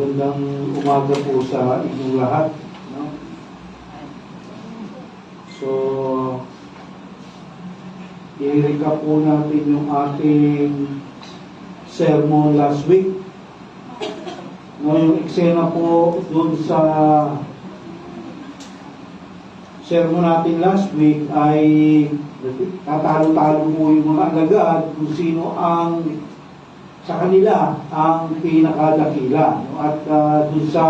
Magandang umaga po sa inyong lahat. No? So, i-recap po natin yung ating sermon last week. No, yung eksena po dun sa sermon natin last week ay tatalo-talo po yung mga alagad kung sino ang sa kanila ang pinakadakila. At dun sa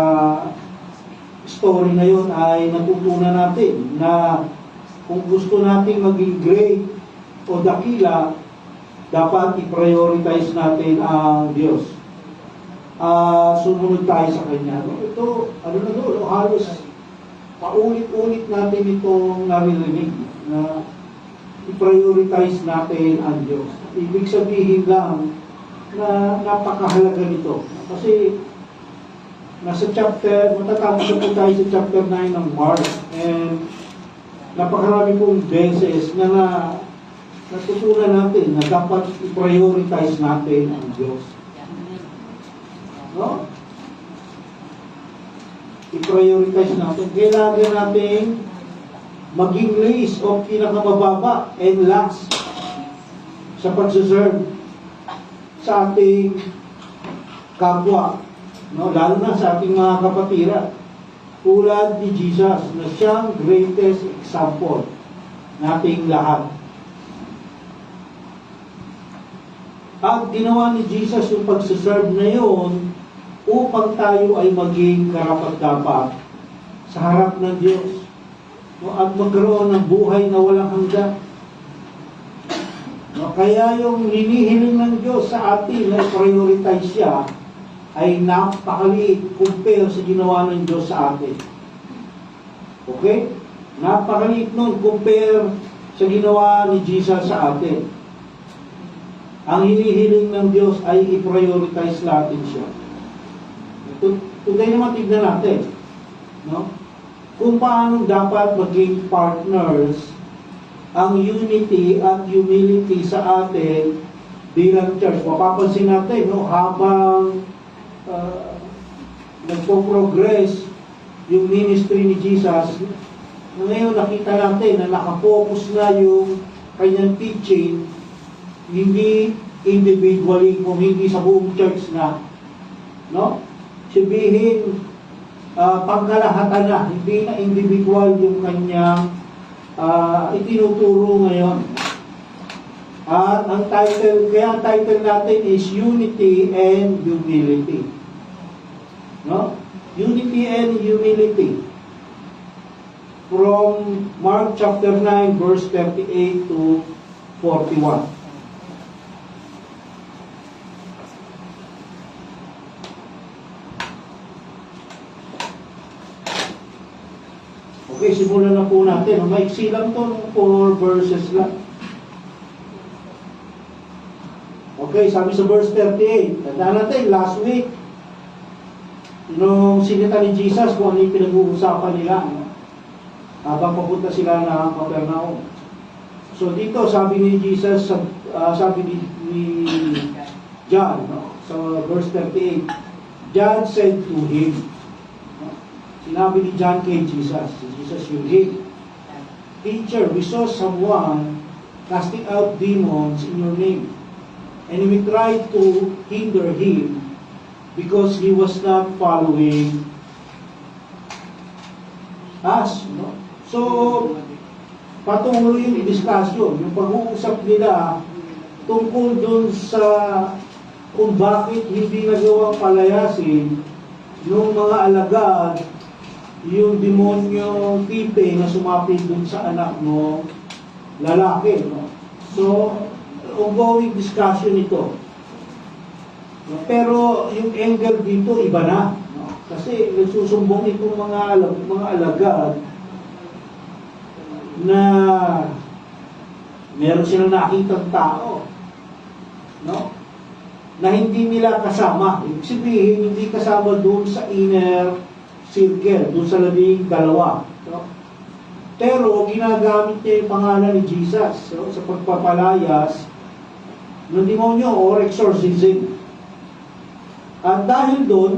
story na yun ay natutunan natin na kung gusto natin maging great o dakila, dapat i-prioritize natin ang Diyos. Sumunod tayo sa Kanya. Ito, halos paulit-ulit natin itong naririnig na i-prioritize natin ang Diyos. Ibig sabihin lang na napakahalaga nito. Kasi nasa matatapos na po tayo sa chapter 9 ng Mark, and napakarami pong beses na natutunan natin na dapat i-prioritize natin ang Diyos. No? I-prioritize natin. Kailangan natin maging least o pinakamababa and last sa pagsaserve sa ating kapwa, no? Lalo na sa ating mga kapatiran, tulad ni Jesus na siyang greatest example nating lahat. At ginawa ni Jesus yung pagsaserve na yun upang tayo ay maging karapat-dapat sa harap ng Diyos, no? At magkaroon ng buhay na walang hanggan. Kaya yung hinihiling ng Diyos sa atin na prioritize siya ay napakaliit compare sa ginawa ng Diyos sa atin. Okay? Napakaliit nun compare sa ginawa ni Jesus sa atin. Ang hinihiling ng Diyos ay i-prioritize natin siya. Today naman tignan natin, no? Kung paano dapat maging partners ang unity at humility sa atin bilang church. Mapapansin natin, no, habang nagpo-progress yung ministry ni Jesus, ngayon nakita natin na nakafocus na yung kanyang teaching hindi individually, kung hindi sa buong church na, no? Sabihin pangkalahatan na, hindi na individual yung kanyang itinuturo ngayon. At ang title natin is Unity and Humility. No? Unity and Humility. From Mark chapter 9 verse 38 to 41. Okay, simulan na po natin. Maiksi lang ito, 4 verses lang. Okay, sabi sa verse 38. Tandaan natin, last week, nung sinita ni Jesus kung ano yung pinag-uusapan nila, habang papunta sila ng Capernaum. So dito, sabi ni Jesus, sabi ni John, no? Sa verse 38, John said to him, sinabi ni John kay Jesus, yung him, Teacher, we saw someone casting out demons in your name, and we tried to hinder him because he was not following us. No? So, patuloy yung discussion, yung pag-uusap nila tungkol dun sa kung bakit hindi nagawang palayasin yung mga alagad yung demonyo tipe na sumapit dun sa anak mo lalaki. No? So, ongoing discussion ito. No? Pero yung angle dito iba na. No? Kasi nagsusumbong itong mga alagad na meron silang nakitang tao, no? Na hindi nila kasama. Ibig sabihin, hindi kasama doon sa inner circle, doon sa 12. No? Pero ginagamit niya yung pangalan ni Jesus, no? Sa pagpapalayas ng demonyo or exorcism. At dahil doon,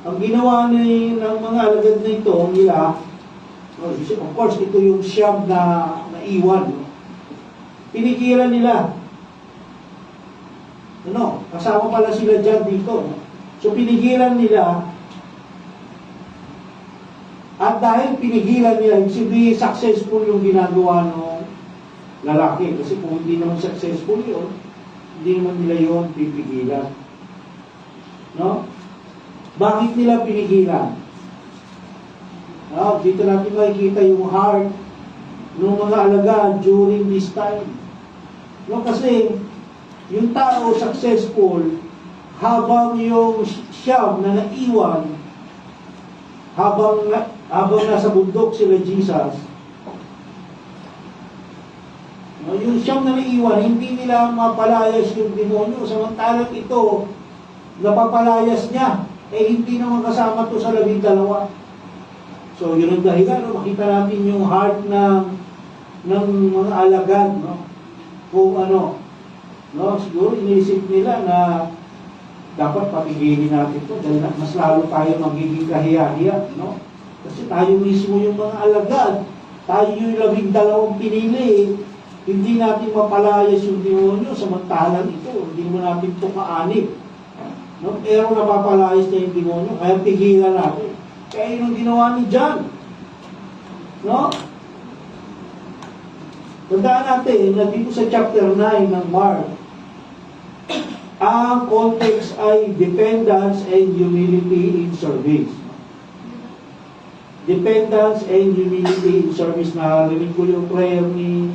Ang ginawa ng mga alagad na ito, nila, of course, ito yung siyam na naiwan. No? Pinigilan nila. Ano, kasama pala sila dyan dito. No? So, pinigilan nila. At dahil pinigilan nila, hindi successful yung ginagawa ng lalaki. Kasi kung hindi naman successful yun, hindi naman nila yun pipigilan. No? Bakit nila pinigilan? Dito natin makikita yung heart ng mga alagad during this time. No, kasi yung tao successful habang yung siyam na naiwan habang nasa bundok sila Jesus, no, yung siyam na naiwan, hindi nila mapalayas yung demonyo, samantalang ito napapalayas niya, hindi naman kasama to sa 12. So, yun ang dahilan, no? Makita natin yung heart ng mga alagad, no? Kung ano, no? Siguro iniisip nila na dapat patigilin natin ito dahil mas lalo tayo magiging kahiya-hiya, no? Kasi tayo mismo yung mga alagad, tayo yung 12 pinili, hindi natin mapalayas yung demonyo, samantalang ito, hindi mo natin ito kaanib. No? Pero napapalayas na yung demonyo, kaya pigilan natin. Kaya yun ang ginawa ni John. No? Tandaan natin na dito sa chapter 9 ng Mark, ang context ay dependence and humility in service. Dependence and humility in service. Narinig ko yung prayer ni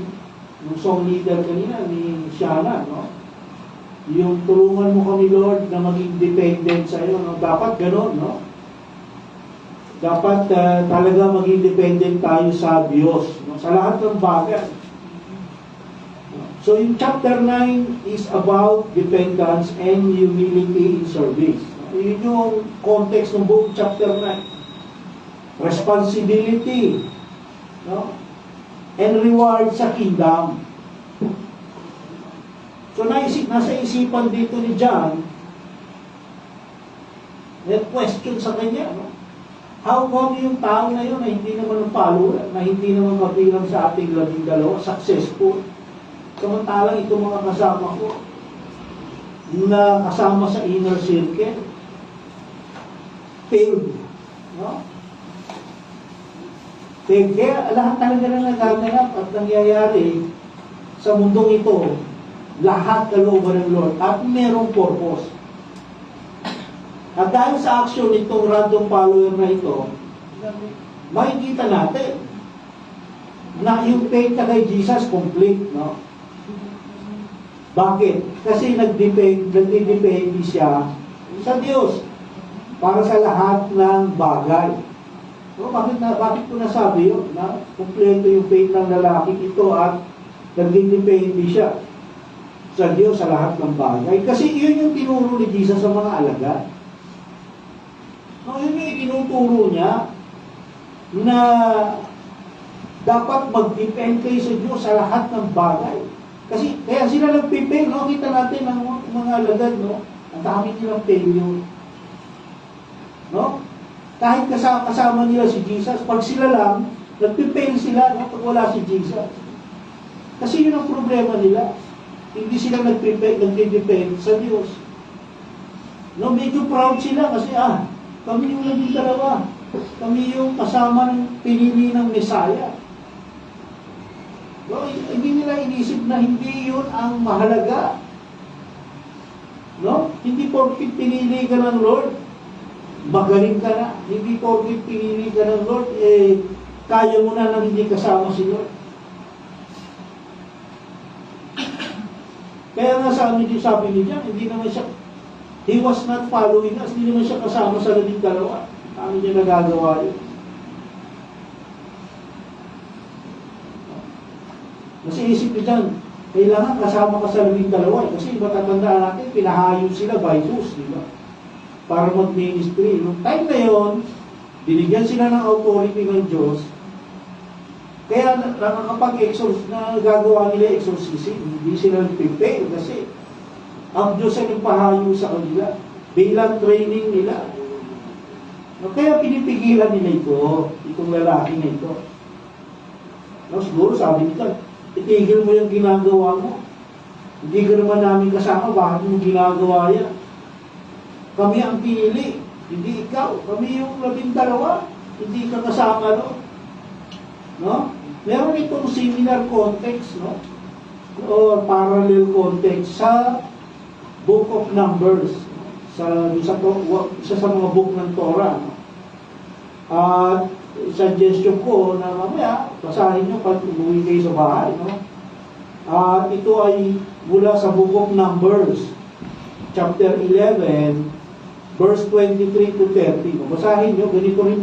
yung song leader kanina, ni Shana, no? Yung tulungan mo kami, Lord, na maging dependent sa iyo. No? Dapat gano'n, no? Dapat talaga maging dependent tayo sa Diyos, no? Sa lahat ng bagay. So, yung chapter 9 is about dependence and humility in service. Yun yung context ng buong chapter 9. Responsibility, no? And reward sa kingdom. So, nasa isipan dito ni John, may question sa kanya, no? How come yung tao na yun na hindi naman ang follower, na hindi naman kabilang sa ating 12, successful? Samantalang itong mga kasama ko, na kasama sa inner circle, failed. No? Failed. Kaya lahat talaga na nagaganap at nangyayari sa mundong ito, lahat kalooban ng Lord at merong purpose. At dahil sa action nitong random follower na ito, makikita natin na yung faith na kay Jesus complete, no? Bakit? Kasi nagdepende siya sa Diyos para sa lahat ng bagay. So, bakit ko nasabi yun? Na kompleto yung faith ng lalaki ito at nagdepende siya sa Diyos sa lahat ng bagay. Kasi yun yung tinuro ni Jesus sa mga alagad. No, yun yung itinuturo niya na dapat mag-depend kayo sa Diyos sa lahat ng bagay. Kasi kaya sila nagpipay, no? Kita natin ang mga alagad, no? Ang dami nilang failure. No? Kahit kasama nila si Jesus, pag sila lang, nagpipay sila, no? Pag wala si Jesus. Kasi yun ang problema nila. Hindi sila nagdidepend sa Diyos. No, medyo proud sila kasi kami yung 12. Kami yung kasama ng pinili ng Messiah. No, hindi nila inisip na hindi yun ang mahalaga. No? Hindi porkit pinili ka ng Lord, magaling ka na. Hindi porkit pinili ka ng Lord, kaya mo na nang hindi kasama si Lord. Kaya nga sabi niya, hindi naman siya, he was not following us, hindi naman siya kasama sa 12. Paano niya nagagawa yun? Kasi isip niyo dyan, kailangan kasama ka sa 12. Kasi matatandaan natin, pinahayos sila by Zeus, di ba? Para mag-ministry. Noong time na yun, binigyan sila ng authority ng Diyos. Kaya nakakapag-exorcism na gagawa nila exorcism, hindi sila nag-prepare kasi ang Diyos ay nagpahayo sa kanila bilang training nila. No, kaya pinipigilan nila itong lalaki na ito. No, siguro sabi nila, itigil mo yung ginagawa mo. Hindi ka naman namin kasama, bakit mo ginagawa yan? Kami ang pinili, hindi ikaw. Kami yung 12, hindi ka kasama, no? No? Meron itong similar context, no? O parallel context sa Book of Numbers, isa sa mga book ng Torah, no? At suggestion ko na mamaya, basahin nyo pag umuwi kayo sa bahay, no? Ito ay mula sa Book of Numbers, chapter 11, verse 23 to 30. Basahin nyo, ganito rin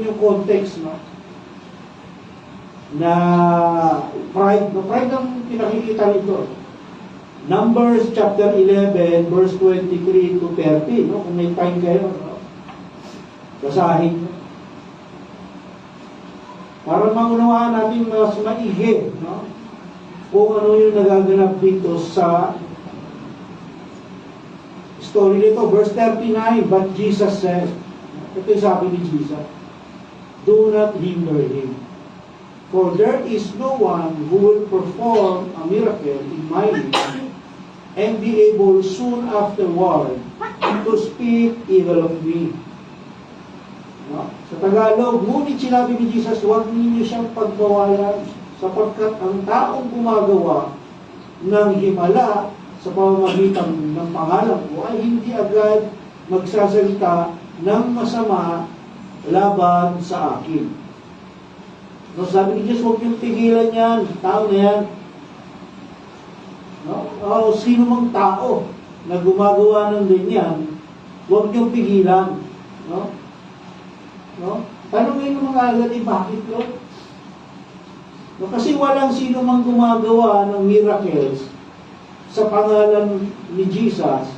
yung context, no? Na pride, no? Pride ang pinakikita nito. Numbers chapter 11, verse 23 to 30, no? Kung may time kayo, no? Basahin nyo. Para maunawaan natin mas maigi, no? Kung ano yung nagaganap dito sa story nito. Verse 39, but Jesus said, ito yung sabi ni Jesus, do not hinder him. For there is no one who will perform a miracle in my name and be able soon afterward to speak evil of me. No? Sa Tagalog, ngunit sinabi ni Jesus, huwag ninyo siyang pagbawalan sapagkat ang taong gumagawa ng himala sa pamamagitan ng pangalan ko ay hindi agad magsasalita ng masama laban sa akin. No, sabi ni Jesus, huwag niyong tigilan yan, tao na yan. No? Sino mang tao na gumagawa ng ganyan, huwag niyong pigilan. No? No? Tanungin mo mga agad, bakit Lord? No, kasi walang sino mang gumagawa ng miracles sa pangalan ni Jesus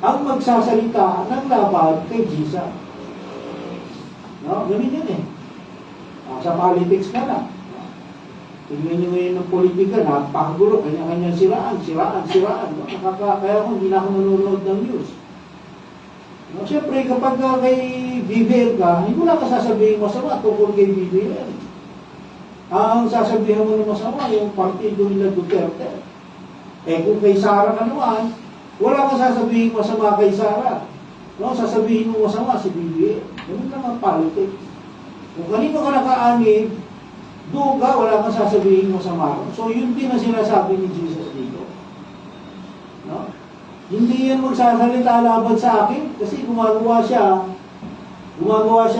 ang magsasalita ng laban kay Jesus. No? Ganun yun eh. Sa politics ka na. Tingnan nyo ngayon ng politika, napakagulo, kanya-kanya siraan. No? Kaya kung hindi na ako nanonood ng news. No, siyempre, kapag kay BBL ka, hindi mo lang sasabihin masama tungkol kay BBL. Ang sasabihin mo ng masama, yung partido nila Duterte. Kung kay Sara ka naman, wala kang sasabihin masama kay Sara. No, sasabihin mo masama si BBL. Ganun naman politics. Kung kanino ka nakaanib, doon ka, wala kang sasabihin masama. So, yun din ang sinasabi ni Jesus dito. No? Hindi yan magsasalita laban sa akin kasi gumagawa siya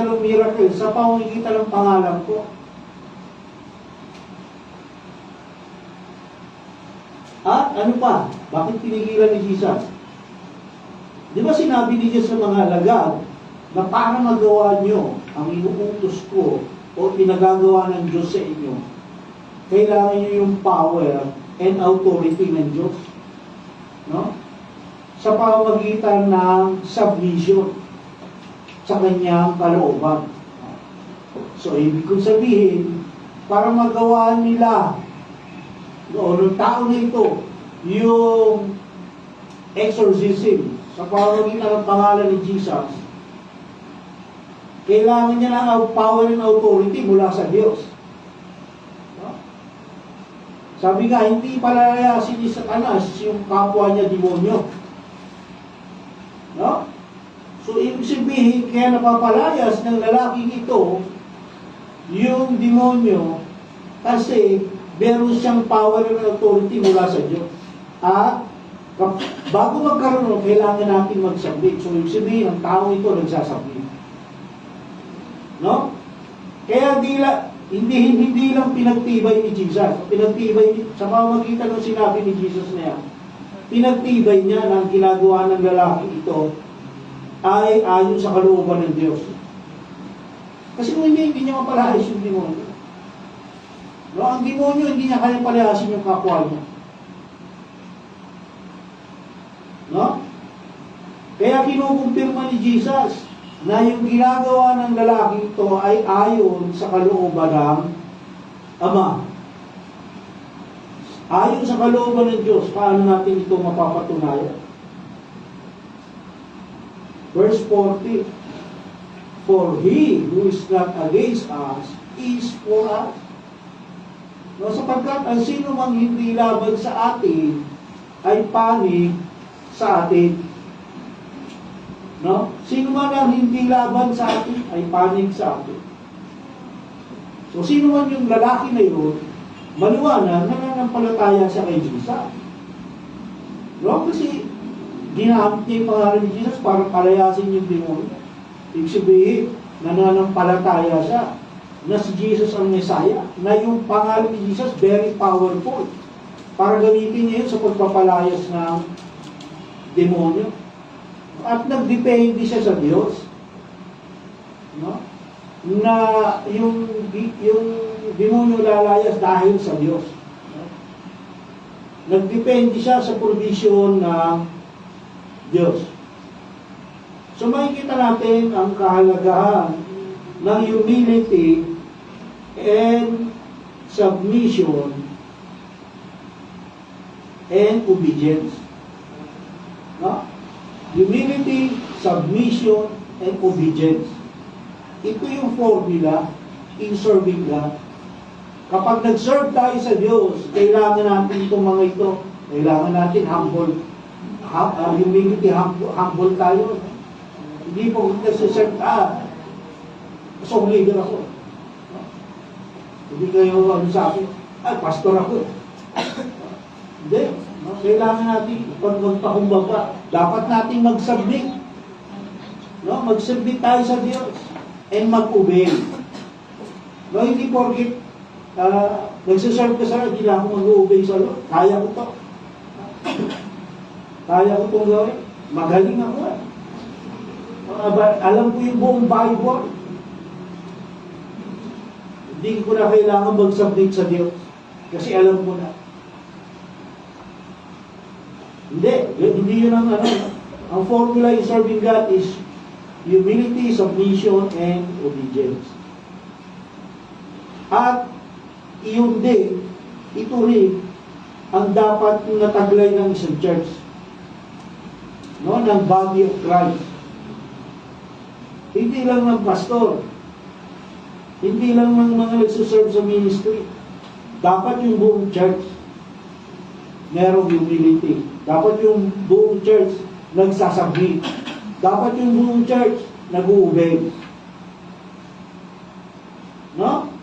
ng miracle sa pamamagitan ng pangalan ko. At ano pa? Bakit pinigilan ni Jesus? Di ba sinabi ni Jesus sa mga alagad na para magawa nyo ang inuutos ko o pinagagawa ng Diyos sa inyo, kailangan nyo yung power and authority ng Diyos. No? Sa pamamagitan ng submission sa kanyang kalooban. So, ibig kong sabihin, para magawa nila o ng tao na ito yung exorcism sa pamamagitan ng pangalan ni Jesus, kailangan niya ng power and authority mula sa Diyos. No? Sabi nga, hindi palalayasin ni Satanas yung kapwa niya demonyo. No? So, ibig sabihin, kaya napapalayas ng lalaking ito yung demonyo kasi meron siyang power and authority mula sa Diyos. At bago magkaroon, kailangan natin magsabit. So, ibig sabihin, ang tao ito nagsasabit. No? Kaya hindi lang pinagtibay ni Jesus. Pinagtibay sa pamamagitan ng sinabi ni Jesus na yan. Pinagtibay niya na ang ginagawa ng lalaki ito ay ayon sa kalooban ng Diyos. Kasi kung hindi niya mapalayas yung demonyo. No, ang demonyo hindi niya kaya palayasin yung kapwa niya. No? Kaya kinukumpirma ni Jesus na yung ginagawa ng lalaki ito ay ayon sa kalooban ng Ama. Ayon sa kalooban ng Diyos, paano natin ito mapapatunayan? Verse 40, for he who is not against us is for us. No, sapagkat ang sino mang hindi laban sa atin ay panig sa atin. No? Sino man ang hindi laban sa atin ay panig sa atin. So sino man yung lalaki na yun, maliwanag, nananampalataya siya kay Jesus. No? Kasi ginamit niya yung pangalan ni Jesus para palayasin yung demonyo. Ibig sabihin, nananampalataya siya na si Jesus ang Messiah, na yung pangalan ni Jesus very powerful para gamitin niya yun sa pagpapalayas ng demonyo. At nagdepende siya sa Diyos. No? Na yung demonyo lalayas dahil sa Diyos. No? Nagdepende siya sa provision ng Diyos. So makikita natin ang kahalagahan ng humility and submission and obedience. No? Humility, submission, and obedience. Ito yung formula in serving God. Kapag nag-serve tayo sa Diyos, kailangan natin itong mga ito. Kailangan natin humble. Humility, humble tayo. Hindi po nagsiserve, so leader ako. Hindi kayo sa akin, pastor ako. Hindi. No? Kailangan natin, pag magpakumbaba, dapat natin mag-submit. No? Mag-submit tayo sa Diyos and mag-obey. No? Hindi porkit nagsiserve ka sa Lord, hindi lang ako mag-obey sa Lord. Kaya ko to. Kaya ko itong gawin. Magaling ako eh. Alam ko yung buong Bible. Hindi ko na kailangan mag-submit sa Diyos. Kasi alam ko na. Hindi yun ang ano. Ang formula in serving God is humility, submission, and obedience. At iyon din, ito rin ang dapat nataglay ng isang church. No, ng body of Christ. Hindi lang ng pastor. Hindi lang ng mga nagsuserve sa ministry. Dapat yung buong church merong humility. Dapat yung buong church nagsasabit. Dapat yung buong church nag-uubay. No?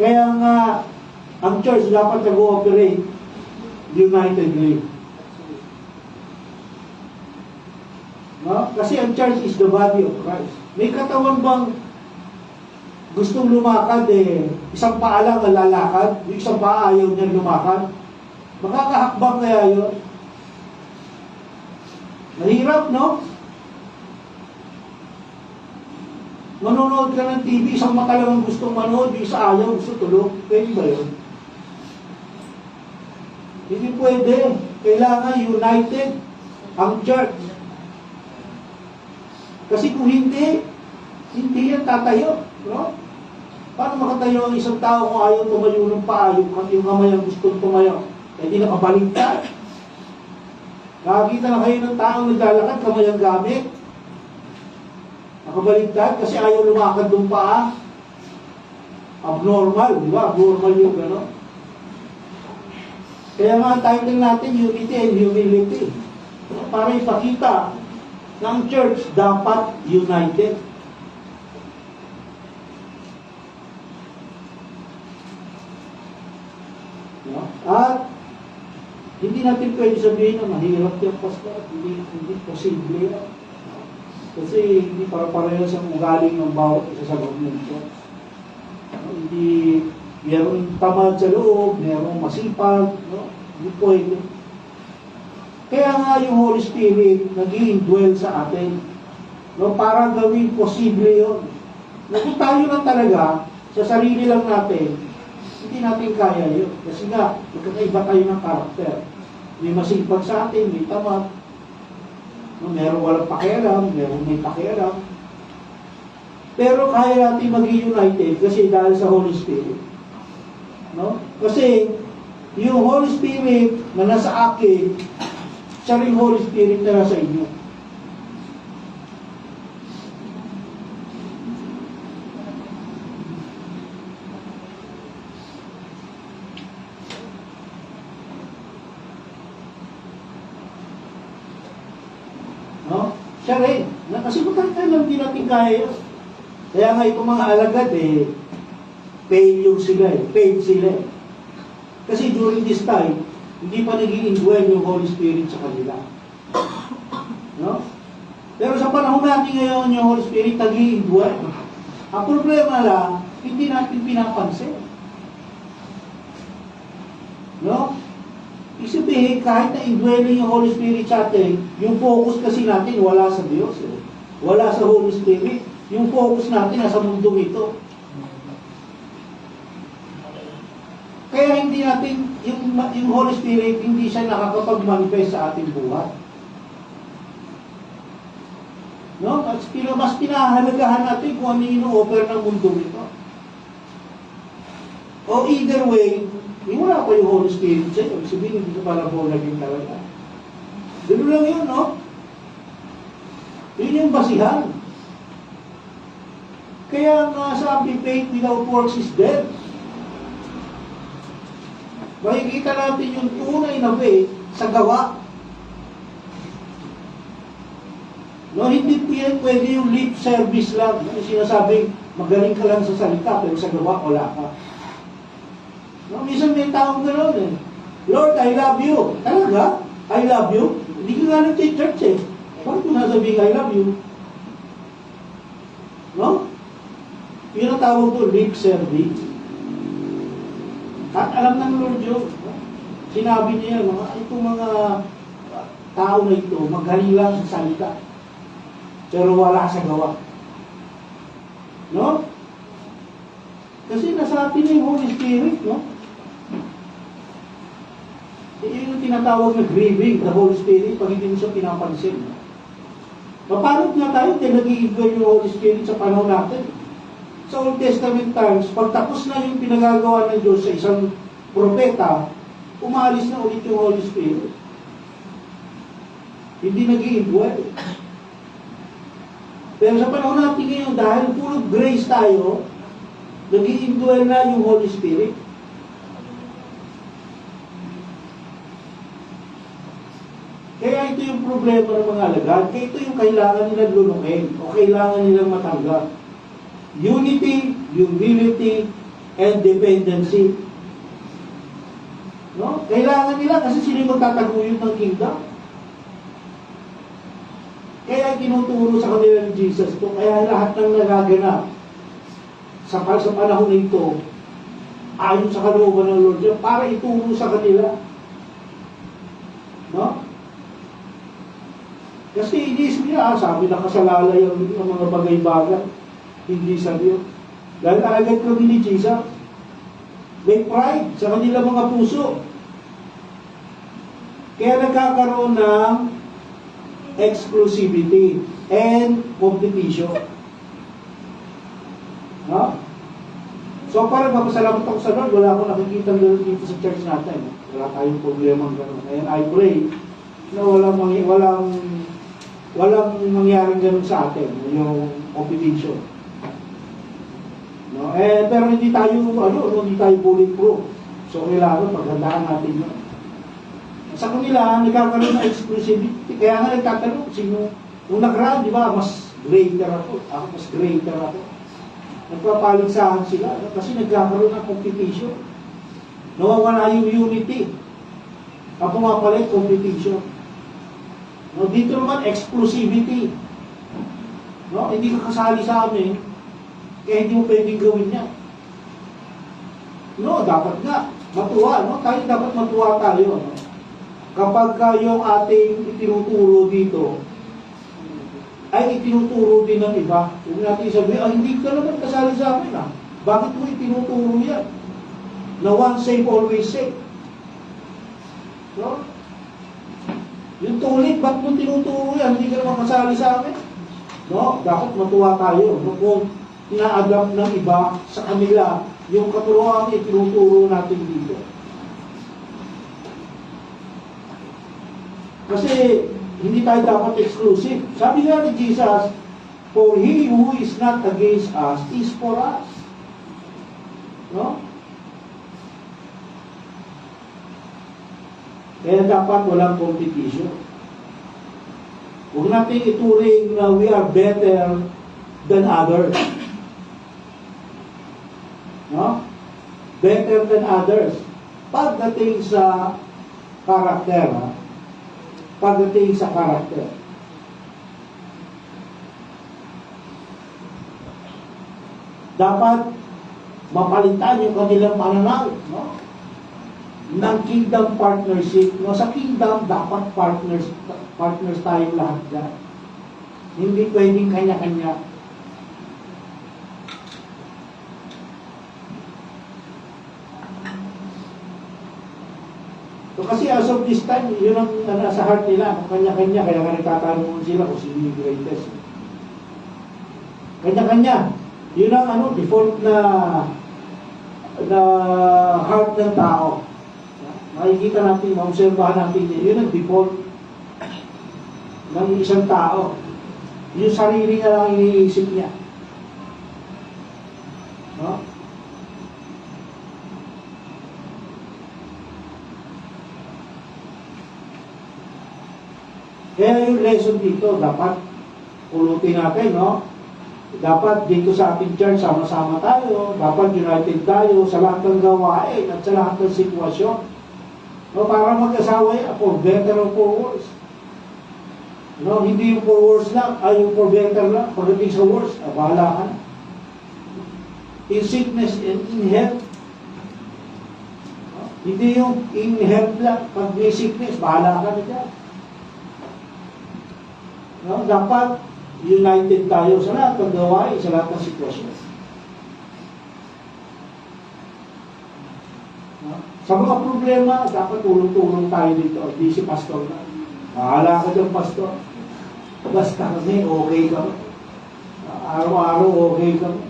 Kaya nga, ang church dapat nag-ooperate unitedly. No? Kasi ang church is the body of Christ. May katawan bang gustong lumakad isang paa lang ang lalakad, yung isang paa ayaw niya lumakad? Makakahakbang kaya yun? Mahirap, no? Manonood ka ng TV, isang mata lang ang gustong manood, yung isa ayaw, gusto tulog. Pwede ba yun? Hindi pwede. Kailangan united ang church. Kasi kung hindi yan tatayo. No? Paano makatayo ang isang tao kung ayaw tumayo ng paa, yung kamay ang gustong tumayo? Eh di nakabaligtad. Nakakita na kayo ng taong naglalakad, kamay ang gamit. Nakabaligtad kasi ayaw lumakad ng paa. Abnormal, di ba? Abnormal yung gano'n. Kaya nga title natin, Unity and Humility. Para ipakita na ang church dapat united. At hindi natin pwede sabihin na mahirap yung pastor. Hindi posible yan. Kasi hindi para-parehas ang ugaling ng bawat isa sa loob ng church. Hindi mayroong tamad sa loob, mayroong masipag. No? Hindi pwede. Kaya nga yung Holy Spirit nag-i-indwell sa atin. No? Para gawin posible yun. Kung tayo lang talaga, sa sarili lang natin, hindi natin kaya yun. Kasi nga, magkakaiba tayo ng karakter. May masipag sa atin, may tamad. No, meron walang pakialam, meron may pakialam. Pero kaya natin maging united kasi dahil sa Holy Spirit. No? Kasi yung Holy Spirit na nasa akin, siya rin Holy Spirit na nasa inyo. Siya rin. Kasi matangkay lang din natin kaya yun. Kaya nga itong mga alagad failure sila failed sila Kasi during this time, hindi pa nag-i-indwell yung Holy Spirit sa kanila. No? Pero sa panahon natin ngayon, yung Holy Spirit nag-i-indwell. Ang problema lang, hindi natin pinapansin. No? Isipin, kahit na-indwelling yung Holy Spirit sa atin, yung focus kasi natin wala sa Diyos. Wala sa Holy Spirit. Yung focus natin nasa mundo ito. Kaya hindi natin, yung Holy Spirit, hindi siya nakakapag-manifest sa ating buhay. No? At mas pinahalagahan natin kung ano yung offer ng mundo ito. O either way, wala pa yung Holy Spirit sa'yo. Sabihin, hindi ka pala po naging talaga. Gano'n lang yun, no? Yun yung basihan. Kaya nga sabi, faith without works is dead. Makikita natin yung tunay na faith sa gawa. No, hindi po yan pwede yung lip service lang. Yung sinasabing, magaling ka lang sa salita, pero sa gawa, wala ka. No, minsan may taong gano'n Lord, I love you. Talaga? I love you? Hindi ka nga nag-church Bakit mo nasabing I love you? No? Yun ang tawag ko, lip service. At alam ng Lord yun. Sinabi niya yan, itong mga tao na ito, magaling lang sa salita. Pero wala sa gawa. No? Kasi nasa atin na yung Holy Spirit, no? Yun yung tinatawag na grieving, the Holy Spirit, pag hindi mo siya pinapansin. Paano nga tayo, nag-i-indwell yung Holy Spirit sa panahon natin? Sa Old Testament times, pag tapos na yung pinagagawa ng Diyos sa isang propeta, umalis na ulit yung Holy Spirit. Hindi nag-i-indwell. Pero sa panahon natin ngayon, dahil full of grace tayo, nag-i-indwell na yung Holy Spirit. Kaya ito yung problema ng mga alagad. Kaya ito yung kailangan nilang lunukin o kailangan nilang matanggap. Unity, humility, and dependency. No? Kailangan nila kasi sila yung magtataguyod ng kingdom. Kaya tinuturo sa kanila ni Jesus ito. Kaya lahat ng nagaganap sa panahon na ito, ayon sa kalooban ng Lord, para ituro sa kanila. No? Kasi inisip niya, sabi na kasalalay ang mga bagay-bagay. Hindi sa Diyos. Dahil agad kami ni Jesus, may pride sa kanila mga puso. Kaya nagkakaroon ng exclusivity and competition. No? So parang mapasalamat ako sa Lord, wala akong nakikita dito sa church natin. Wala tayong problema ng gano'n. And I pray na walang mangyaring gano'n sa atin, yung competition. No? Pero hindi tayo bulletproof. So kailangan paghandaan natin yun. Sa kanila, nagkakaroon ng exclusivity. Kaya nga nagtatanong, sino, nung nakaraan, di ba, mas greater ako. Ako, mas greater ako. Nagpapaligsahan sila kasi nagkakaroon ng competition. Nawawala yung unity. Ang pumapalit, competition. No, dito naman, exclusivity. No, hindi ka kasali sa amin, kaya hindi mo pwedeng gawin yan. No, dapat nga, matuwa, no? Tayo dapat matuwa tayo, no? Kapag yung ating itinuturo dito, ay itinuturo din ng iba. Huwag natin sabihin, hindi ka naman kasali sa amin, ah. Bakit mo itinuturo yan? Na once saved, always saved. No? Yung tulit, bakit mo tinuturo yan? Hindi ka naman kasali sa amin. No? Dapat matuwa tayo. No? Kung ina-adapt ng iba sa kanila yung katuruan itinuturo natin dito. Kasi hindi tayo dapat exclusive. Sabi nga ni Jesus, for he who is not against us is for us. No? Kaya dapat walang competition. Huwag natin ituring na we are better than others. No? Better than others. Pagdating sa karakter, ha? Pagdating sa karakter. Dapat mapalitan yung kanilang pananaw, no? Ng kingdom partnership. No? Sa kingdom, dapat partners tayong lahat dyan. Hindi pwedeng kanya-kanya. So, kasi as of this time, yun ang nasa heart nila, kanya-kanya, kaya nga nagtatanong sila kung sino yung greatest. Kanya-kanya. Yun ang default na heart ng tao. Makikita natin, maobserbahan natin, yun ang default ng isang tao. Yung sarili niya lang iniisip niya. No? Kaya yung lesson dito, dapat pulutin natin, no? Dapat dito sa ating church, sama-sama tayo. Dapat united tayo sa lahat ng gawain at sa lahat ng sitwasyon. No, para mag-asawa yan, for better or for worse. No, hindi yung for worse lang, ay yung for better lang. Pagdating sa worse, bahala ka na. In sickness and in health. No, hindi yung in health lang. Pag may sickness, bahala ka na dyan. No, dapat united tayo sa lahat ng gawain, sa lahat ng sitwasyon. No? Sa mga problema, dapat tulong-tulong tayo dito. Di si pastor na. Bahala ka dyan, pastor. Basta kami, okay kami. Araw-araw, okay kami.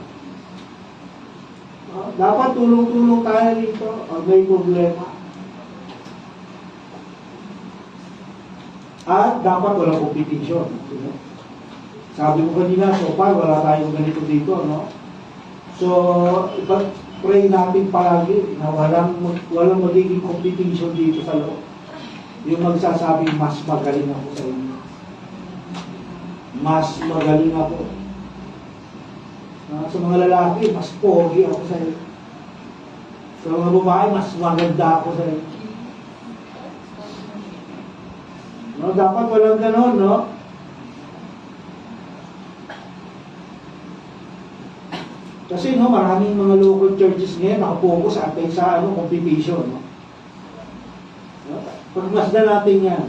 No? Dapat tulong-tulong tayo dito pag may problema. At dapat walang competition. Sabi ko kanina, so far, wala tayong ganito dito, no? So, pray natin palagi na walang magiging competition dito sa loob. Yung magsasabing, mas magaling ako sa inyo. Mas magaling ako. Sa mga lalaki, mas pogi ako sa inyo. Sa mga babae, mas maganda ako sa inyo. No, dapat walang ganon, no? Kasi no, maraming mga local churches ngayon nakapokus atay sa competition, no? No? Pagmasdan natin yan.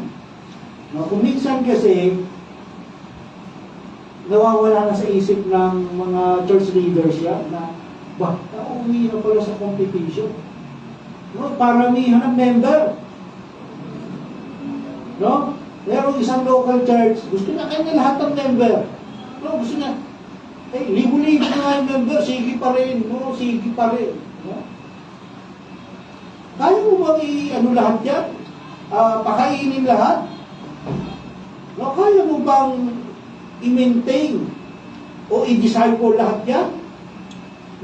No? Kung minsan kasi nawawala na sa isip ng mga church leaders yan na nauwi na pala sa competition. No? Paramihan ng member. No? Merong isang local church, gusto na kanya lahat ng member. No? Gusto na, libo-libo na yung member, sige pa rin. No? Sige pa rin. No? Kaya mo bang lahat yan? Pakainin lahat? No? Kaya mo bang i-maintain o i-disciple lahat yan?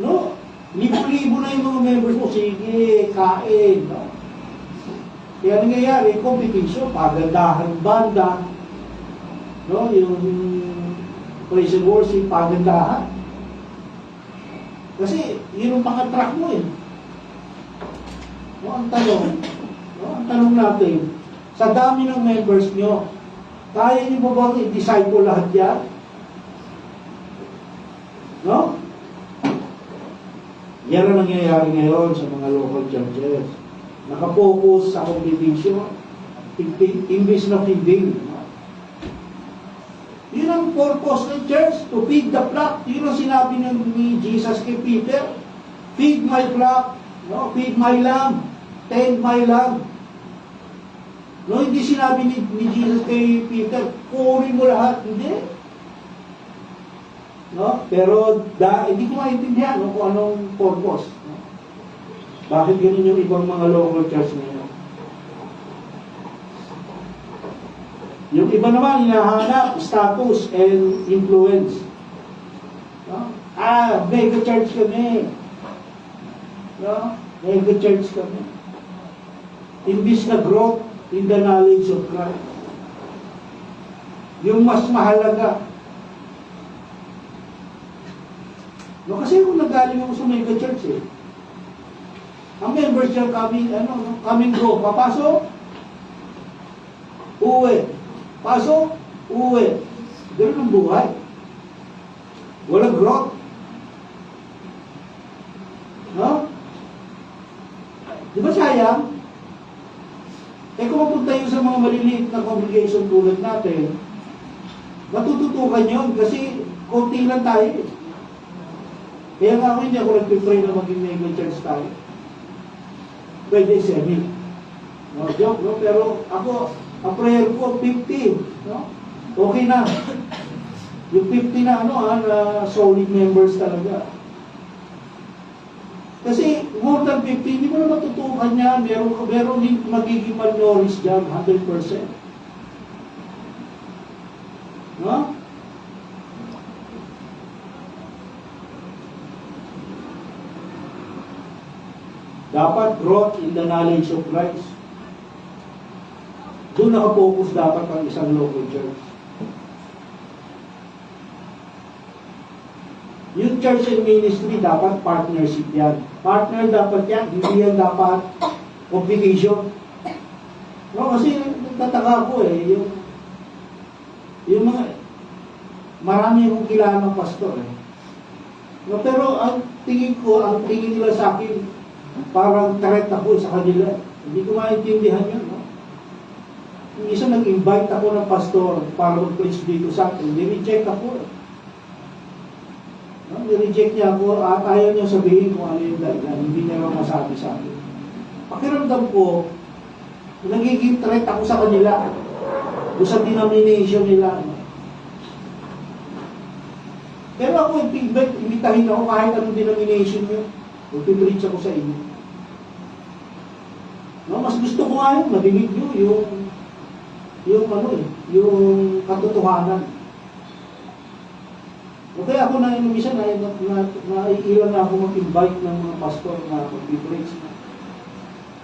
No? Libo-libo na yung mga members mo, sige, kain. No? Kaya nangyayari, competition, pagandahan banda, no? Yung praise and worship, pagandahan. Kasi, yun ang pang-attract mo eh. No, ang tanong natin, sa dami ng members nyo, kaya nyo ba bang i-disciple lahat yan? No? Yan ang nangyayari ngayon sa mga local churches. Nakapokus sa competition, imbis na feeding. Yun ang purpose ng church, to feed the flock. Yun ang sinabi ni Jesus kay Peter. Feed my flock, no? Feed my lamb, tend my lamb. No, hindi sinabi ni Jesus kay Peter, kunin mo lahat. Hindi. No? Pero hindi ko maintindihan kung anong purpose. No? Bakit ganun yung ibang mga local church ngayon? Yung iba naman, hinahanap status and influence. No? Mega church kami. No? Mega church kami. Imbis na growth in the knowledge of Christ. yung mas mahalaga. No, kasi kung nagaling ako sa mega church eh. Ang members dyan coming go, papasok, uwi. Pasok, uwi. Ganun ang buhay. Walang growth. No? Di ba sayang? Eh kung mapunta yun sa mga maliliit na congregation tulad natin, matututukan yun kasi konti lang tayo eh. Kaya nga ako hindi ako nagpipray na maging mega church tayo. Pwede semi. No, joke, no? Pero ako, ang prayer ko, 50. No? Okay na. Yung 50 na na solid members talaga. Kasi more than 50, hindi mo na matutukan yan. Meron din magiging malnourished dyan, 100%. No? Dapat growth in the knowledge of Christ. Doon nakapokus dapat ang isang local church. Yung church and ministry, dapat partnership yan. Partner dapat yan, hindi yan dapat obligation. No, kasi nagtataka ko yung mga, marami akong kilala ng pastor eh. No, pero ang tingin nila sa akin, parang threat ako sa kanila. Hindi ko maintindihan yun. No? Yung isa nag-invite ako ng pastor para mag-preach dito sa akin. Ni-reject ako. No? Ni-reject niya ako at ayaw niya sabihin kung ano yung dahilan. Hindi niya lang masabi sa akin. Pakiramdam ko, nagiging threat ako sa kanila. Doon sa denomination nila. No? Pero ako, imbitahin ako kahit anong denomination nyo. Magpipreach ako sa inyo. No, mas gusto ko nga yung madinig nyo, yung katotohanan. Okay, ako na yung isa naiilang na ako mag-invite ng mga pastor na magpipreach.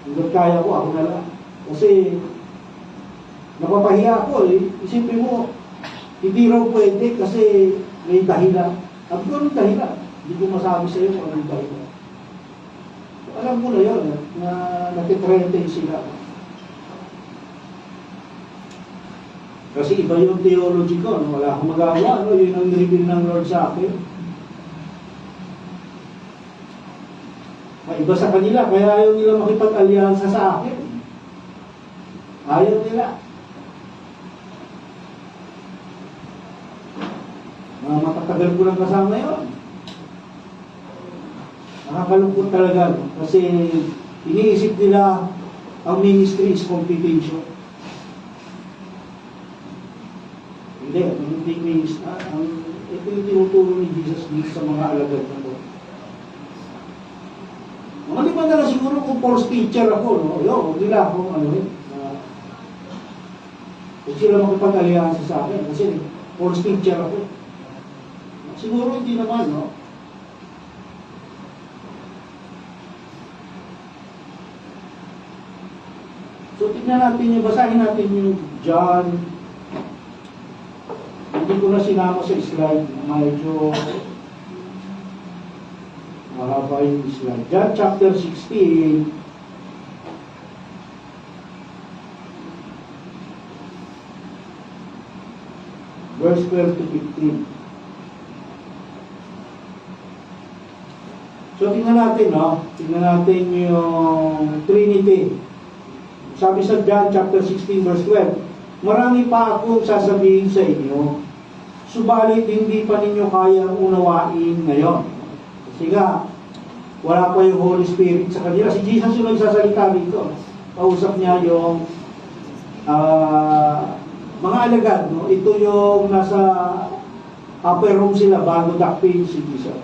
Hanggang kaya ko, ako na lang. Kasi, napapahiya ako eh. Isipin mo, hindi raw pwede kasi may dahilan. At kung anong dahilan, hindi ko masabi sa iyo kung anong dahilan. Alam ko na yun, na natitrenten sila. Kasi iba yung theology ko, no? Wala akong magagawa, no? Yun ang reveal ng Lord sa akin. Maiba sa kanila, kaya ayaw nila makipag-alyansa sa akin. Ayaw nila. Matatagal ko lang kasama yun. Nakakalungkot talaga, no? Kasi iniisip nila ang ministry is competition. Hindi, hindi ministry. Ito yung tinuturo ni Jesus dito sa mga alagad na to. Maliban na lang siguro kung false teacher ako, no? Huwag nila akong huwag sila makipag-alyansa sa akin kasi false teacher ako. Siguro hindi naman, no? So, tignan natin yung, basahin natin yung John. Hindi ko na sinama sa slide. Medyo mahaba yung slide. John chapter 16. Verse 12 to 15. So, tingnan natin, no? Tingnan natin yung Trinity. Sabi sa John chapter 16 verse 12, marami pa akong sasabihin sa inyo, subalit hindi pa ninyo kayang unawain ngayon. Kasi nga, wala pa yung Holy Spirit sa kanila. Si Jesus yung nagsasalita dito. Kausap niya yung mga alagad. No? Ito yung nasa upper room sila bago dakpin si Jesus.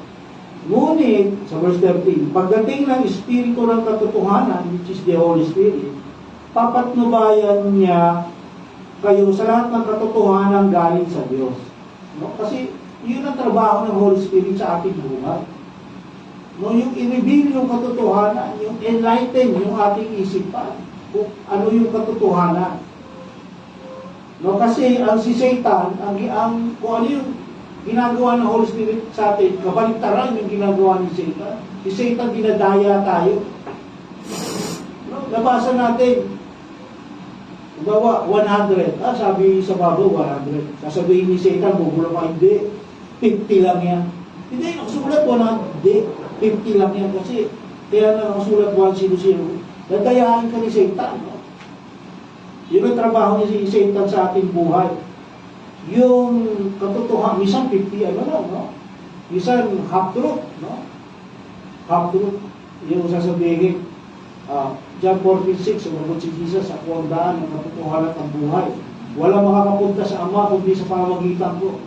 Ngunit, sa verse 13, pagdating ng Espiritu ng katotohanan, which is the Holy Spirit, papatnubayan niya kayo sa lahat ng katotohanan galing sa Diyos. No? Kasi yun ang trabaho ng Holy Spirit sa ating buhay. No, yung i-reveal yung katotohanan, yung enlighten yung ating isipan, kung ano yung katotohanan. No, kasi ang si Satan, kung ano yung ginagawa ng Holy Spirit sa atin, kabaligtaran yung ginagawa ni Satan. Si Satan dinadaya tayo. No, nabasa natin, bawa 100, sabi sa Bible 100. Sasabihin ni Satan, bubulong ka, hindi, 50 lang yan. Hindi, nakasulat 100, 50 lang yan kasi kaya na nakasulat 100. Dadayahan ka ni Satan. No? Yun ang trabaho ni Satan sa ating buhay. Yung katotohanan, minsan 50, no? Minsan half-truth, no? Half-truth. Yung sasabihin, John 14:6, sumagot si Jesus, ako ang daan ng katotohanan at buhay. Wala makakapunta sa Ama kundi sa pamamagitan ko.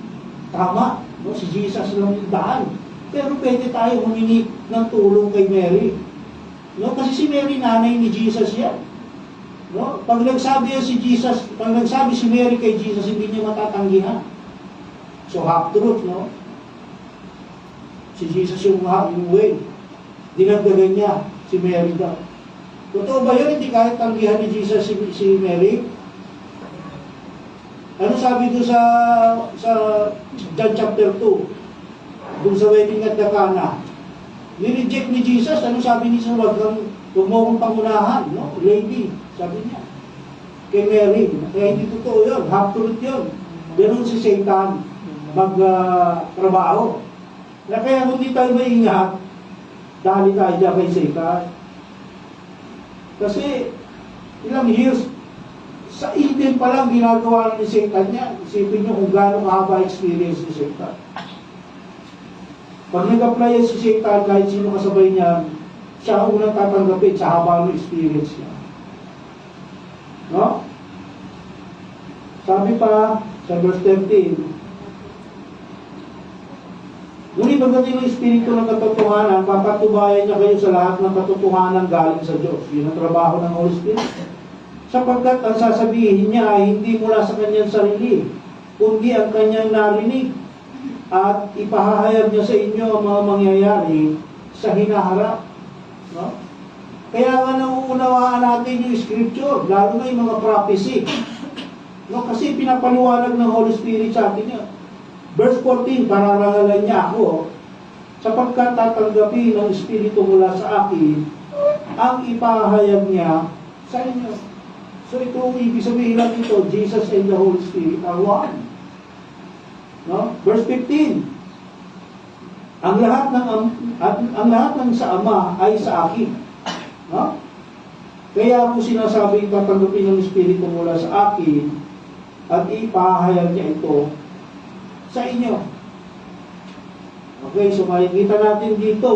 Tama, no? Si Jesus lang yung daan. Pero pwede tayo humingi ng tulong kay Mary. No? Kasi si Mary, nanay ni Jesus yan. No? Pag nagsabi si Mary kay Jesus, hindi niya matatanggihan. So, half-truth, no? Si Jesus yung way. Dinagdagan niya si Mary daw. Totoo ba yun? Hindi kahit tanggihan ni Jesus si Mary? Ano sabi doon sa John chapter 2? Doon sa wedding at Cana. Ni-reject ni Jesus. Ano sabi ni Jesus? Huwag mo akong pangunahan, no? Lady, sabi niya. Kay Mary. Kaya hindi totoo yun. Half-truth yun. Ganun si Satan mag-trabaho. Na kaya kung di tayo maingat, dahil tayo dyan kay Satan. Kasi, ilang years, sa Eden pa lang ginagawa ni Satan niya. Isipin niyo kung gaano kahaba experience ni Satan. Pag nag-apply si Satan, kahit sino kasabay niya, siya ang unang tatanggapin sa haba ng experience niya. No? Sabi pa sa verse 13, ngunit pagdating ng Espiritu ng katotohanan, papatubayan niya kayo sa lahat ng katotohanan galing sa Diyos. Yun ang trabaho ng Holy Spirit. Sapagkat ang sasabihin niya ay hindi mula sa kanyang sarili, kundi ang kanyang narinig, at ipahahayag niya sa inyo ang mga mangyayari sa hinaharap. No? Kaya nga nauunawaan natin yung scripture, lalo na yung mga prophecy. No? Kasi pinapaliwanag ng Holy Spirit sa atin yan. Verse 14, pararangalan niya ako, sapagkat tatanggapin ng Espiritu mula sa akin, ang ipahayag niya sa inyo. So ito, ibig sabihin lang ito, Jesus and the Holy Spirit are one. No? Verse 15, ang lahat ng sa Ama ay sa akin. No? Kaya ako sinasabi, tatanggapin ng Espiritu mula sa akin, at ipahayag niya ito sa inyo. Okay, so makikita natin dito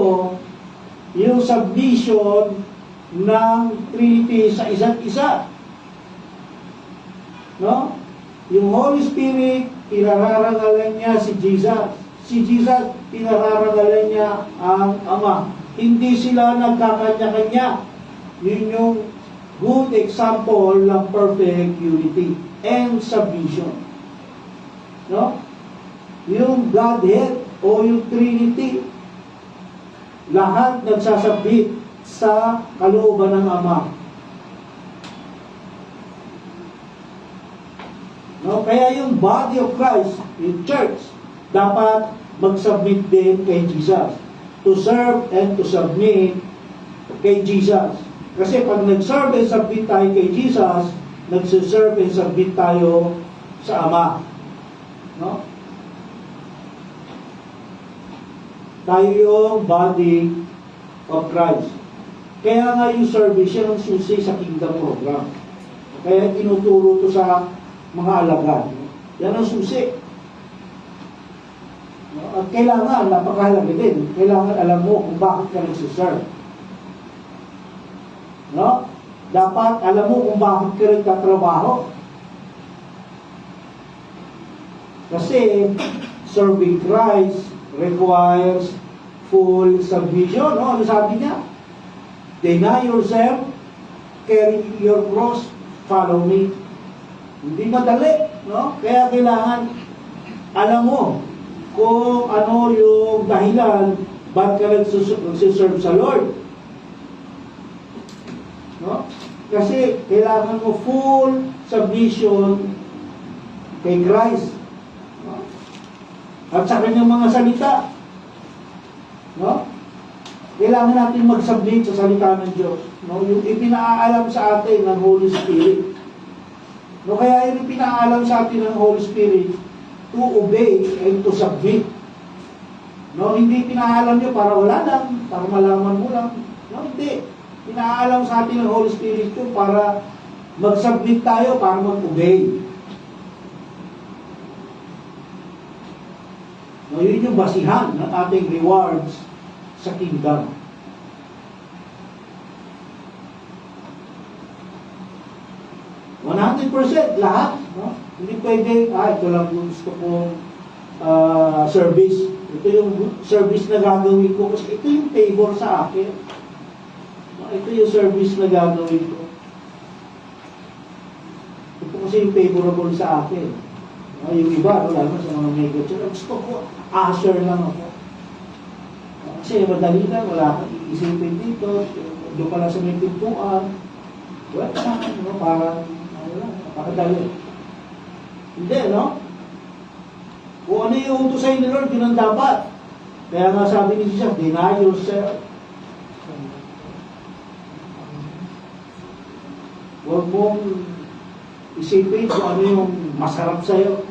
yung submission ng Trinity sa isa't isa. No? Yung Holy Spirit, pinararangalan niya si Jesus. Si Jesus, pinararangalan niya ang Ama. Hindi sila nagkakanya-kanya. Yun yung good example ng perfect unity and submission. No? Yung Godhead o yung Trinity, lahat nagsasabit sa kalooban ng Ama. No? Kaya yung body of Christ, yung church, dapat mag-submit din kay Jesus. To serve and to submit kay Jesus. Kasi pag nag-serve and submit tayo kay Jesus, nag-serve and submit tayo sa Ama. No? Tayo yung body of Christ. Kaya nga yung service, yan ang susi sa kingdom program. Kaya tinuturo to sa mga alagad. Yan ang susi. At kailangan, napakahalaga din, kailangan alam mo kung bakit ka nagsiserve. No? Dapat alam mo kung bakit ka nagtatrabaho. Kasi, serving Christ requires full submission. No? Ano sabi niya? Deny yourself, carry your cross, follow me. Hindi madali. No? Kaya kailangan alam mo kung ano yung dahilan ba't ka nagsiserve sa Lord. No? Kasi kailangan mo full submission kay Christ. No? At sa kanyang mga salita. No? Kailangan natin mag-submit sa salita ng Diyos. No? Yung ipinaalam sa atin ng Holy Spirit. No, kaya yung ipinaalam sa atin ng Holy Spirit to obey and to submit. No, hindi pinaalam niyo para wala lang, para malaman mo lang. No, hindi. Pinaalam sa atin ng Holy Spirit to para mag-submit tayo, para mag-obey. No, yun yung basihan ng ating rewards sa kingdom. %, lahat. No? Hindi pwede, ito lang gusto kong service. Ito yung service na gagawin ko kasi ito yung favor sa akin. No? Ito yung service na gagawin ko. Ito kasi yung favorable sa akin. No? Yung iba, lalo sa mga mega church, gusto ko, usher lang ako. Kasi madali lang, wala kang iisipin dito, doon pala sa may pintuan. Wala ka, no? Parang, napakadali. Hindi, no? Kung ano yung utos sa'yo ni Lord, yun ang dapat. Kaya nga sabi ni Jesus, deny yourself. Huwag mong isipin kung ano yung masarap sa'yo.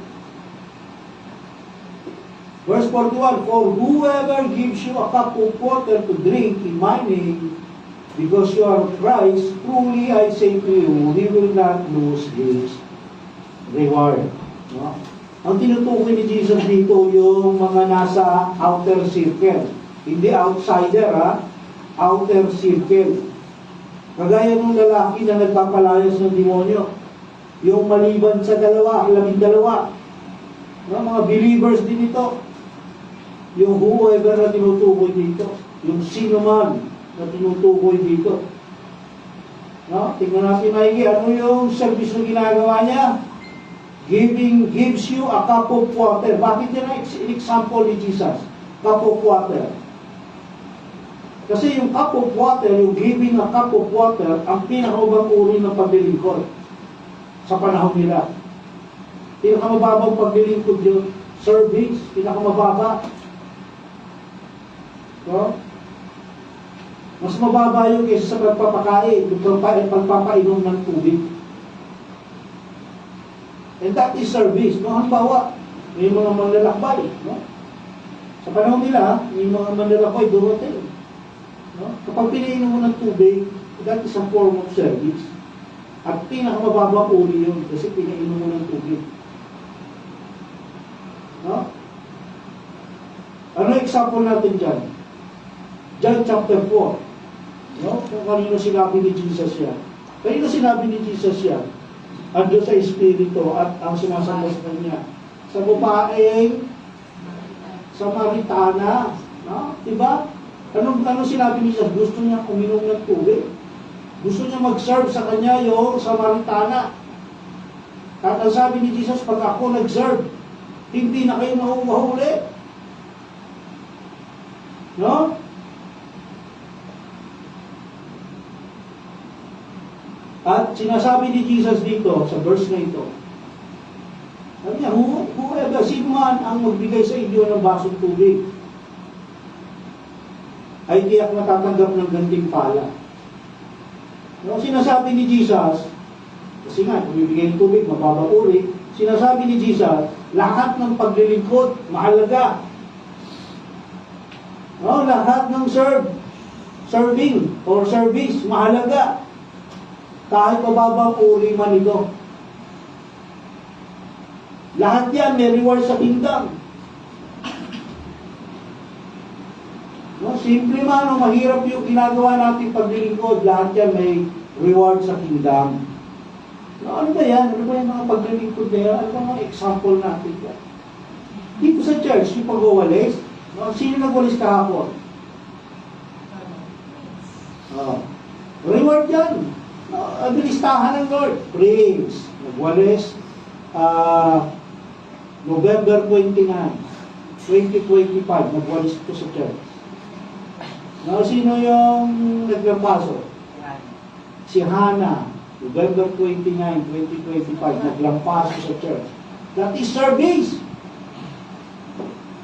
Verse 41, for whoever gives you a cup of water to drink in my name, because you are Christ, truly I say to you, he will not lose his reward. No? Ang tinutukoy ni Jesus dito yung mga nasa outer circle. Hindi outsider, ha? Outer circle. Kagaya ng lalaki na nagpapalayas ng demonyo. Yung maliban sa 12. No? Mga believers din ito. Yung whoever na tinutukoy dito. Yung sino man na tinutukoy dito. No? Tingnan natin maigi. Ano yung service na ginagawa niya? Gives you a cup of water. Bakit yan ang example ni Jesus? Cup of water. Kasi yung cup of water, yung giving a cup of water, ang pinakaubang uri ng paglilingkod sa panahon nila. Pinakamababang paglilingkod yun. Service, pinakamababa. So, mas mababa yun kaysa sa pagpapakain, yung pagpapainom ng tubig. And that is service. No? Halimbawa, may mga manlalakbay. No? Sa panahon nila, may mga manlalakbay dumating. No? Kapag pinainom mo ng tubig, that is a form of service. At pinakamababang uri yun kasi pinainom mo ng tubig. No? Ano example natin dyan? John chapter 4. No? Kung kanino sinabi ni Jesus yan. Kanino sinabi ni Jesus yan? Ando sa Espiritu at ang sumasamba sa kanya. Sa babaeng Samaritana. No? Diba? Anong sinabi ni Jesus? Gusto niya uminom ng tubig. Gusto niya mag-serve sa kanya yung Samaritana. At ang sabi ni Jesus, pag ako nag-serve, hindi na kayo mahuhuli. No? At sinasabi ni Jesus dito, sa verse na ito, sabi niya, whoever, sino man ang magbigay sa inyo ng basong tubig, ay tiyak matatanggap ng gantimpala. No, sinasabi ni Jesus, kasi nga, kung bibigay ng tubig, mababauri, sinasabi ni Jesus, lahat ng paglilingkod, mahalaga. No, lahat ng serving, or service, mahalaga. Kahit mababang uri man ito. Lahat yan may reward sa kingdom. No, simple man o mahirap yung ginagawa natin paglilingkod, lahat yan may reward sa kingdom. No, ano ba yan? Ano ba yung mga paglilingkod na yan? Ano ba mga example natin yan? Dito sa church, yung pag-uwalis, no, sino nag-walis kahapon? Reward yan. Ang listahan ng Lord. Praise. Nagwalis. November 29, 2025. Nagwalis ito sa church. Now, sino yung naglampaso? Si Hannah. November 29, 2025. Naglampaso sa church. That is service.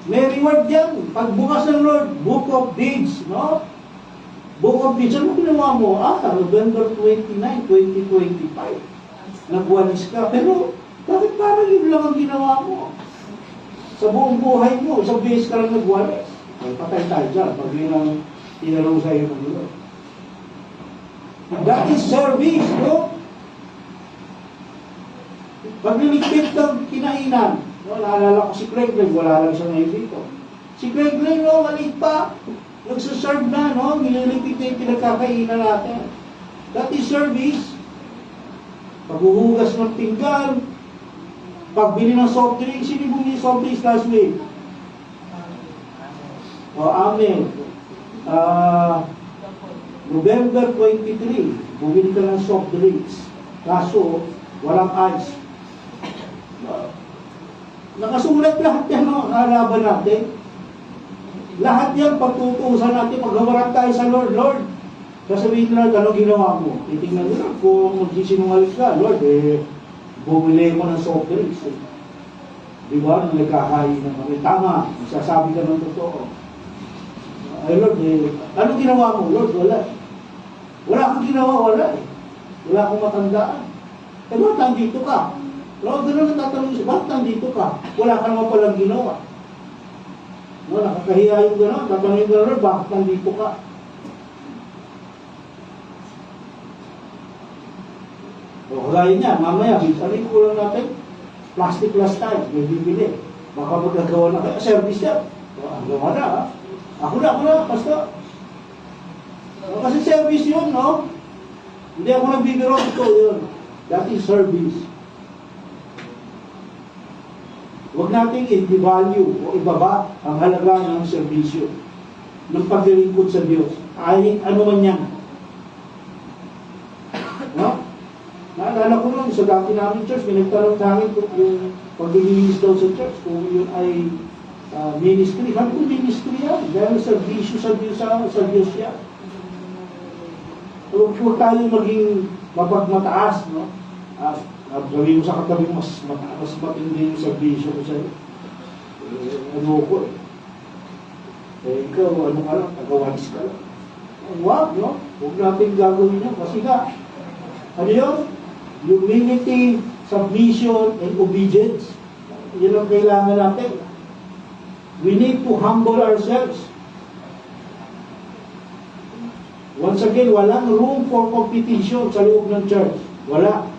May reward yan. Pagbukas ng Lord, Book of Deeds, no? Book of Deeds, ano ginawa mo? November 29, 2025. Nagwalis ka. Pero, bakit parang yun lang ang ginawa mo? Sa buong buhay mo, isang beses ka lang nagwalis. Ay, patay tayo dyan. Pag yun ang tinanong sa iyo ng Lord. That is service, no? Pagliligpit ng kinainan, no? Naalala ko si Craig Glenn, wala lang siya ngayon dito. Si Craig Glenn, no, maliit pa, nagsaserve na, no? Nililigpit na yung pinagkakainan natin. That is service. Paghuhugas ng pinggan, pagbili ng soft drinks, sino bumili ng soft drinks last week? Amen. November 23, bumili ka ng soft drinks. Kaso, walang ice. Nakasulat lahat yan, no? Kalaban natin. Lahat yan, pagtutuusan natin, paghawaran tayo sa Lord. Lord, sasabihin na, ano ginawa mo? Titingnan nyo lang, kung magsisinungaling ka, Lord, bumili mo ng soft drinks. Di ba? Nung nagkakain na kami. Tama, masasabi ka ng totoo. Ay Lord, ano ginawa mo? Lord, wala. Wala kang ginawa, wala. Wala akong matandaan. Bakit nandito ka? Lord, gano'n natatanong siya, bakit nandito ka? Wala ka naman palang ginawa. No, nakakahiya yung gano'n. Tatanungin ka, Lord, bakit nandito ka? O kagaya niya, mamaya, sabihin ko lang natin, plastic last time, may bibili. Baka magagawa na kayo, service yan. Ang gawa na, ha? Ako na, basta. Kasi service yun, no? Hindi ako nagbibiro, ito yun. That is service. Huwag nating i-devalue o ibaba ang halaga ng serbisyo ng paglilingkod sa Diyos. Ay, ano man yan. No? Naalala ko lang, sa dati namin church, may nagtanong sa akin kung yung paglilinis daw sa church, kung yun ay ministry. Sabi ko, ministry yan. Dahil serbisyo sa Diyos yan. Huwag tayo maging mapagmataas, no? Gawin mo sa katabi mas matindi yung serbisyo ko sa'yo. Ano ko ikaw, ano ka lang, tagawalis ka lang. Huwag, no? Huwag natin gagawin yan. Kasi nga, ano yun? Humility, submission, and obedience. Yan ang kailangan natin. We need to humble ourselves. Once again, walang room for competition sa loob ng church. Wala.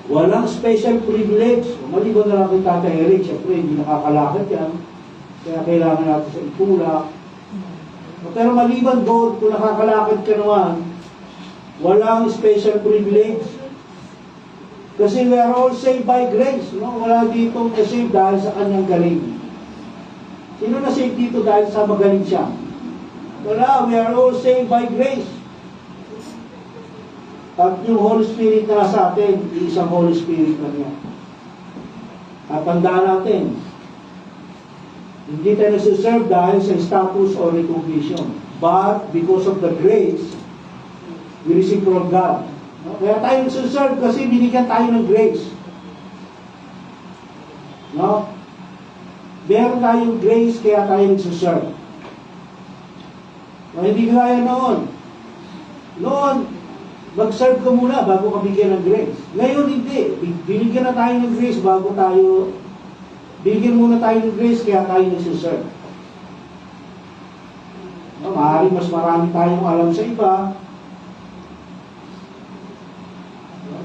Walang special privilege. Maliban na lang kay Tata Eric, siyempre hindi nakakalakad yan. Kaya kailangan natin sa itulak. Pero maliban doon, kung nakakalakad ka naman, walang special privilege. Kasi we are all saved by grace. No? Wala dito na-save dahil sa kanyang galing. Sino na-save dito dahil sa magaling siya? Wala, we are all saved by grace. At yung Holy Spirit na sa atin, isang Holy Spirit na niya. At tandaan natin, hindi tayo nasuserve dahil sa status or recognition. But because of the grace, we receive from God. No? Kaya tayo nasuserve kasi binigyan tayo ng grace. No? Meron tayong grace kaya tayo nasuserve. No, hindi kaya noon. Noon, mag-serve ka muna bago ka bigyan ng grace. Ngayon hindi. Binigyan na tayo ng grace bago tayo, binigyan muna tayo ng grace kaya tayo nasuserve. No, maaaring mas marami tayong alam sa iba.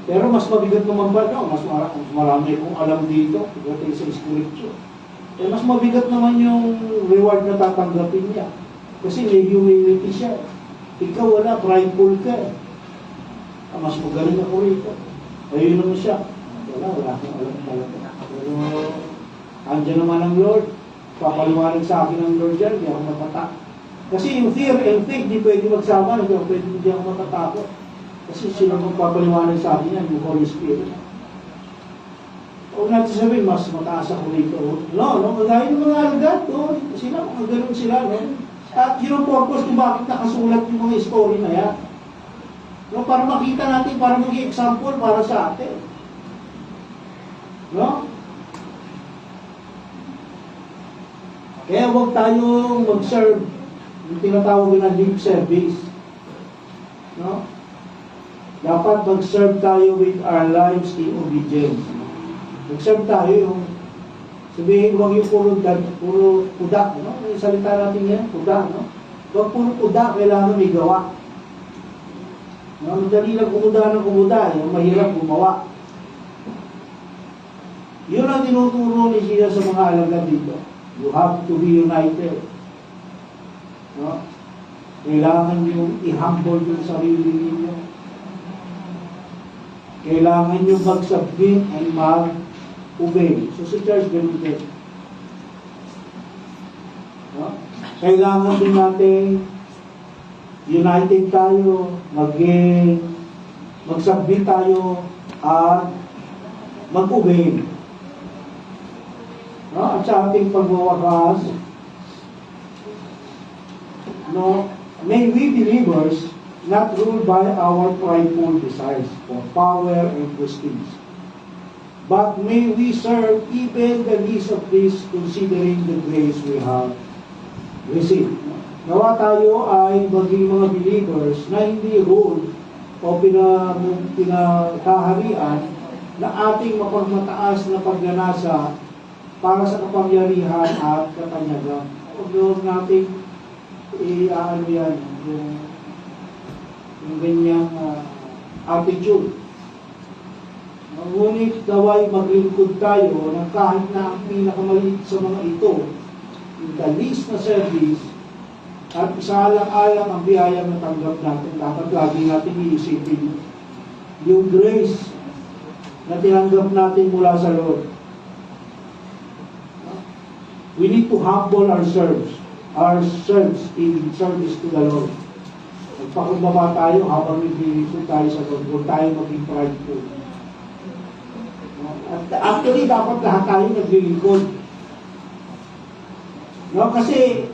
Pero mas mabigat naman ba? No? Mas marami kong alam dito pagdating sa scripture. Eh, mas mabigat naman yung reward na tatanggapin niya. Kasi may humility siya. Ikaw wala, prideful ka. Mas magaling ako rito. Ayun naman siya. Wala akong alam talaga. Pero, andyan naman ang Lord. Papaliwanag sa akin ang Lord dyan, hindi ako matatakot. Kasi yung fear and faith, di pwede magsama, hindi ako matatakot. Kasi sila magpapaliwanag sa akin yan, yung Holy Spirit. Huwag natin sabihin, mas mataas ako rito. No, magaya ng mga alagad, no? Sila, mga ganun sila, no? At yun ang purpose kung bakit nakasulat yung mga story na yan. No, para makita natin, para maging example para sa atin. No? Kaya huwag tayong mag-serve yung tinatawag na lip service. No? Dapat mag-serve tayo with our lives in obedience. Mag-serve tayo yung sabihin, huwag yung puro kuda. No? Yung salita natin yan, kuda. No? Huwag puro kuda, kailangan may gawa. No? Madali lang kumuda ng kumuda, yung mahirap gumawa. Yun ang tinuturo ni siya sa mga alagad dito. You have to be united. No? Kailangan yung i-humble yung sarili ninyo. Kailangan yung mag-submit and mag-obey. So sa church, ganun din. No? Kailangan din natin united tayo, mag-submit tayo, at mag-obey. No? At sa ating pagwawakas, no, may we believers not ruled by our prideful desires for power and prestige, but may we serve even the least of this, considering the grace we have received. Nawa tayo ay maging mga believers na hindi rule o pinakaharian na ating mapagmataas na pagnanasa para sa kapangyarihan at katanyagan. Huwag natin ano yan, yung ganyang attitude. Ngunit daway maglingkod tayo ng kahit na ang pinakamaliit sa mga ito, yung the least na service, at isaalang-alang ang biyayang natanggap natin. Dapat lagi natin iisipin yung grace na tinanggap natin mula sa Lord. We need to humble ourselves in service to the Lord. Magpakumbaba tayo habang naglilingkod tayo sa Lord. Huwag tayo maging prideful. At actually, dapat lahat tayo naglilingkod. No? Kasi,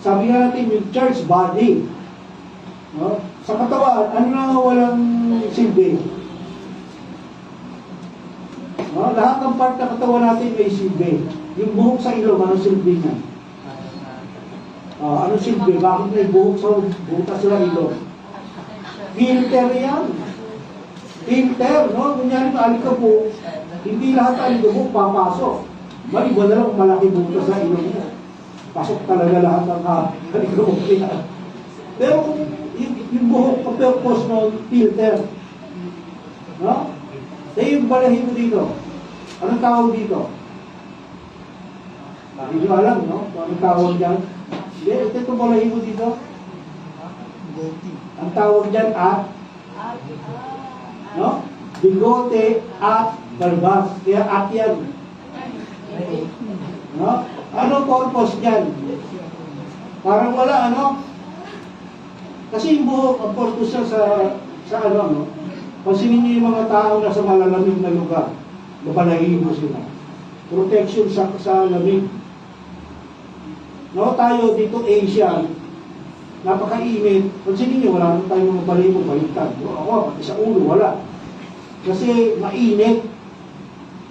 sabi natin yung church body. No? Sa katawan, ano na walang silbi? No? Lahat ng part ng katawan natin may silbi. Yung buhok sa ilong, anong silbi niya? Anong silbi? Bakit may buhok sa ilong? Filter yan. Filter, no? Kunyari na alikabok, hindi lahat alikabok papasok. Maliban na lang kung malaki buhok sa ilong mo. Pasok talaga lahat ng alikabok niya. Pero kung yung buhok, pagpapos mo, filter. No? Kaya yung balahin mo dito. Anong tawag dito? Hindi nyo alam, no? Anong tawag dyan? Hindi, ito balahin mo dito. Ang tawag dyan no? Bigote at barbas. Kaya at yan. No? Ano purpose dyan? Parang wala, ano? Kasi yung buhok, ang purpose siya sa ano, no? Pansinin niyo yung mga tao na sa malalamig na lugar. Mapalahibo sila. Protection sa lamig. No, tayo dito Asia, napakainit. Pansinin niyo, wala naman tayong mga balibo, baliktad. Ako, pati sa ulo, wala. Kasi mainit.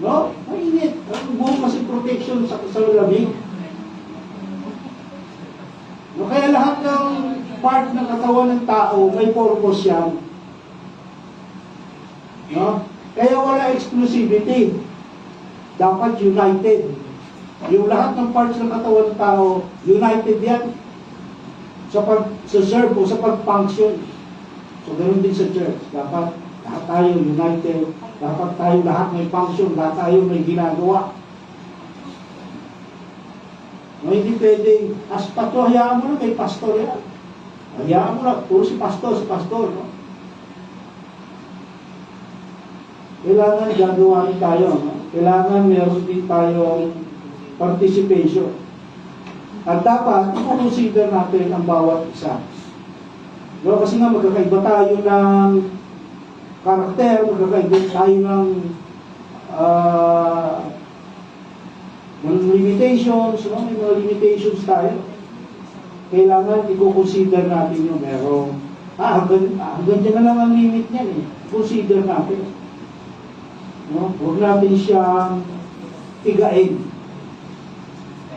No? Mainit. Ang buong kasi protection sa lamig. No, kaya lahat ng part ng katawan ng tao, may purpose yan. No? Kaya wala exclusivity. Dapat united. Yung lahat ng parts ng katawan ng tao, united yan sa serve o sa pag-function. So, ganoon din sa church. Dapat lahat tayo united. Dapat tayo lahat may function. Lahat tayo may ginagawa. No, hindi pwede. As pastor, hayaan mo na, may pastor yan. Hayaan mo na, puro si pastor, no? Kailangan gagawa rin tayo. No? Kailangan meron din tayong participation. At dapat, i-consider natin ang bawat isa. No? Kasi nga magkakaiba tayo ng karakter, magkakaiba tayo ng limitations, no? May mga limitations tayo. Kailangan i-consider natin yung merong hanggang dyan na lang ang limit niyan eh. Consider natin. No? Huwag natin siyang tigain.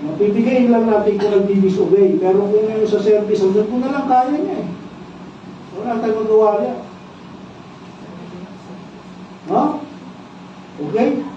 Mapipigayin lang natin kung nagdi-disobey. Pero kung yung sa service, hanggang kung na lang kaya niya eh. Wala tayong magawa niya. No? Okay?